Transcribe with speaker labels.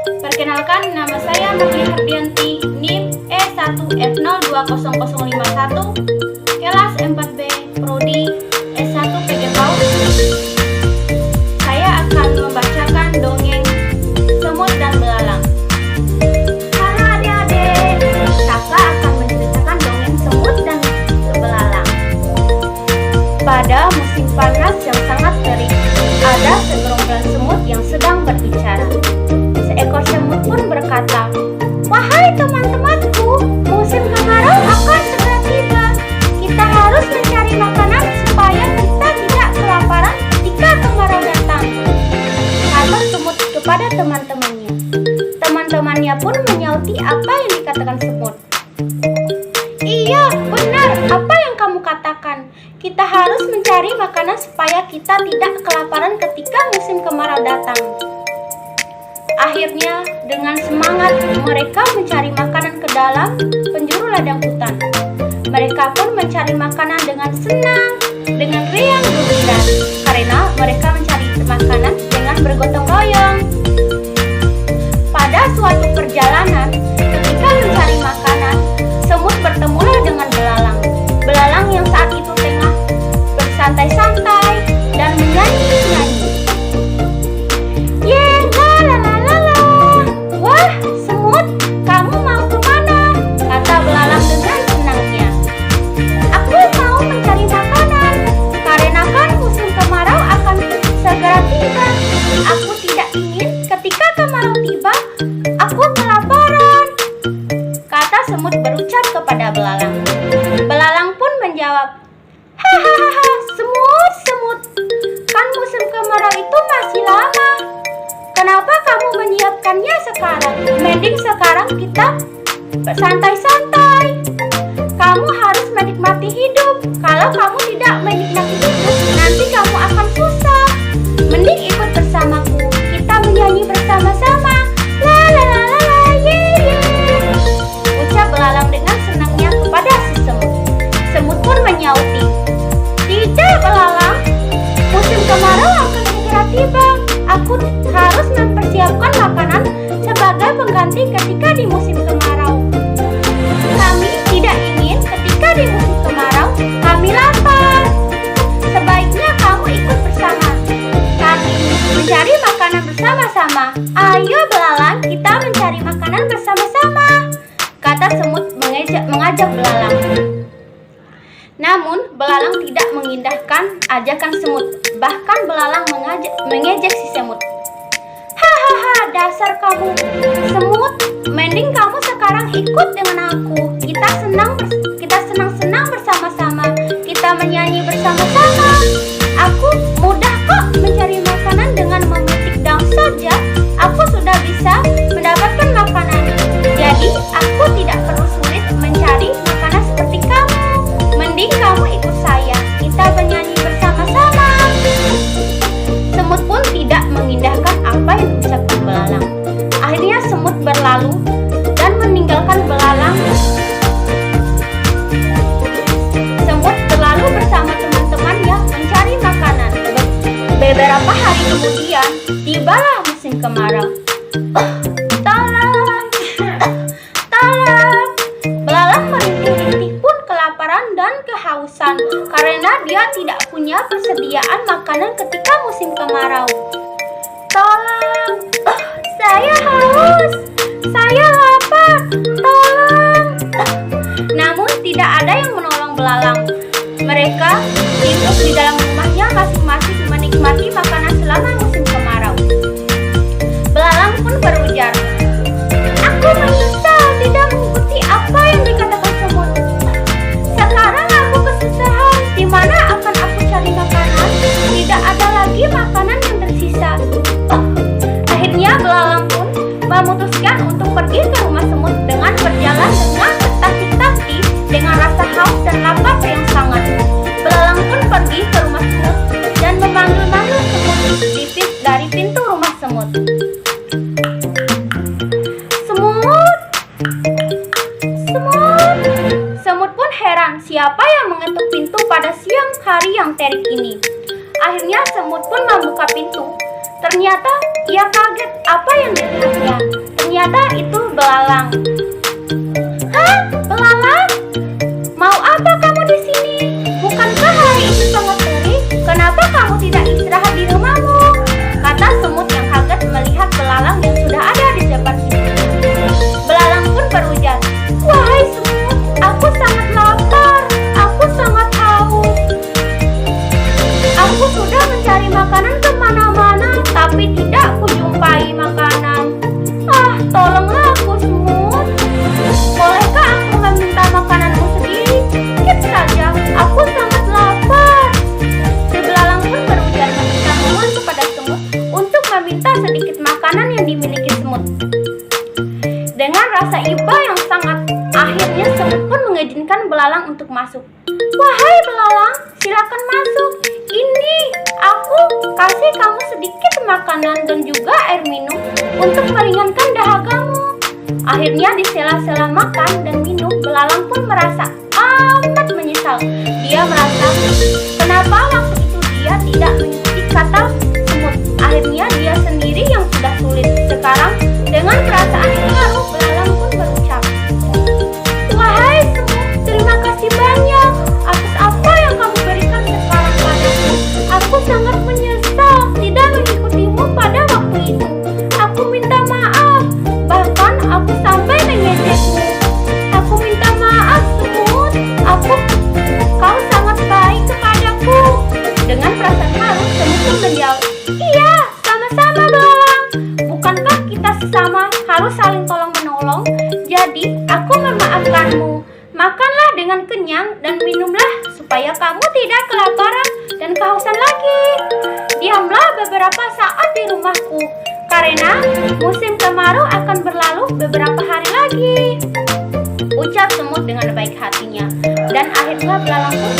Speaker 1: Perkenalkan, nama saya Marlia Hardianti, NIM E1F02051, kelas 4B, Prodi S1 PG PAUD. Saya akan membacakan dongeng Semut dan Belalang. Halo adik-adik, kakak akan menceritakan dongeng Semut dan Belalang. Pada musim panas yang sangat terik, ada segerombolan semut yang sedang berbicara. Seekor semut pun berkata, "Wahai teman-temanku, musim kemarau akan segera tiba. Kita harus mencari makanan supaya kita tidak kelaparan ketika kemarau datang," kata semut kepada teman-temannya. Teman-temannya pun menyauti apa yang dikatakan semut. "Iya, benar apa yang kamu katakan. Kita harus mencari makanan supaya kita tidak kelaparan ketika musim kemarau datang." Akhirnya, dengan semangat, mereka mencari makanan ke dalam penjuru ladang hutan. Mereka pun mencari makanan dengan senang, dengan riang gembira, karena mereka mencari makanan dengan bergotong royong. Pada suatu perjalanan, ketika mencari makanan, semut bertemulah dengan belalang. Belalang yang saat itu tengah bersantai-santai dan menyanyi-nyanyi. Aku tidak ingin ketika kemarau tiba, aku kelaparan, kata semut berucap kepada belalang. Belalang pun menjawab, "Hahaha, semut, kan musim kemarau itu masih lama. Kenapa kamu menyiapkannya sekarang? Mending sekarang kita bersantai-santai. Kamu harus menikmati hidup. Kalau kamu tidak menikmati hidup, nanti kamu akan susah. Mending ikut bersamaku, kita menyanyi bersama-sama. La la la la la, ye ye," ucap belalang dengan senangnya kepada si semut. Semut pun menyauti, "Tidak belalang, musim kemarau akan segera tiba. Aku harus mempersiapkan makanan sebagai pengganti ketika di musim kemarau. Kami tidak ingin ketika di musim kemarau kami lapar. Sebaiknya kamu ikut bersama kami mencari makanan bersama-sama. Ayo belalang, kita mencari makanan bersama-sama," kata semut mengajak belalang. Namun belalang tidak mengindahkan ajakan semut. Bahkan belalang mengejek si semut. "Hahaha, dasar kamu semut, mending kamu sekarang ikut dengan aku. Kita senang-senang bersama-sama. Kita menyanyi bersama-sama. Aku mudah kok mencari makanan dengan memetik daun saja. Aku sudah bisa mendapatkan makanan. Jadi aku tidak perlu sulit mencari makanan seperti kamu. Mending kamu ikut saya. Kita menyanyi bersama-sama." Semut pun tidak mengindahkan apa yang diucapkan belalang. Akhirnya semut berlalu dan meninggalkan belalang. Semut berlalu bersama teman-temannya mencari makanan. Beberapa hari kemudian, tibalah musim kemarau. Tolong! Tolong! Belalang merintih-rintih pun kelaparan dan kehausan karena dia tidak punya persediaan makanan ketika musim kemarau. "Tolong! Saya haus! Saya lapar! Tolong!" Namun tidak ada yang menolong belalang. Mereka sibuk di dalam rumahnya masing-masing menikmati makanan selama musim kemarau. Belalang pun berujar, "Aku menyesal tidak mengikuti apa yang dikatakan semut. Sekarang aku kesusahan. Di mana akan aku cari makanan? Tidak ada lagi makanan yang tersisa." Akhirnya belalang pun memutuskan untuk pergi ke rumah semut dengan berjalan dengan bertaki-taki dengan rasa haus dan lapar yang sangat. Belalang pun pergi ke rumah semut dan memanggil-manggil semut dari pintu rumah semut. "Semut! Semut!" Semut pun heran siapa yang mengetuk pintu pada siang hari yang terik ini. Akhirnya semut pun membuka pintu. Ternyata Ia kaget apa yang dilihatnya. Ternyata itu belalang. Hah, belalang? Mau apa kamu di sini? Bukankah hari ini sangat terik? Kenapa kamu tidak istirahat di rumahmu? Kata semut yang kaget melihat belalang yang sudah ada di depan itu. Belalang pun berujar, wahai semut, aku sangat lapar, aku sangat haus. Aku sudah mencari makanan kemana-mana, tapi tidak kujumpai makanan. Ah, tolonglah aku semut. Bolehkah aku meminta makananmu sendiri? Sedikit saja, aku sangat lapar. Si belalang pun berujar meminta mohon kepada semut untuk meminta sedikit makanan yang dimiliki semut. Dengan rasa iba yang sangat, akhirnya semut pun mengizinkan belalang untuk masuk. Wahai belalang, silakan masuk. Ini aku kasih kamu sedikit makanan dan juga air minum untuk meringankan dahagamu. Akhirnya di sela-sela makan dan minum, belalang pun merasa amat menyesal. Dia merasa, kenapa waktu itu dia tidak mengikuti kata semut. Akhirnya dia sendiri yang sudah sulit. Sekarang dengan perasaan yang baru, belalang pun berucap, wahai semut, terima kasih banyak atas apa yang kamu berikan sekarang padaku. Aku sangat menyesal tidak mengikutimu pada waktu itu. Aku minta maaf, bahkan aku sampai mengejekmu. Aku minta maaf semut, kau sangat baik kepadaku. Dengan perasaan haru, semut pun menjawab, iya, sama-sama belalang. Bukankah kita sesama harus saling tolong-menolong? Jadi, aku memaafkanmu. Makanlah dengan kenyang dan minumlah supaya kamu tidak kelaparan dan kehausan lagi. Diamlah beberapa saat di rumahku, karena musim kemarau akan berlalu beberapa hari lagi. Ucap semut dengan baik hatinya, dan akhirnya belalang pun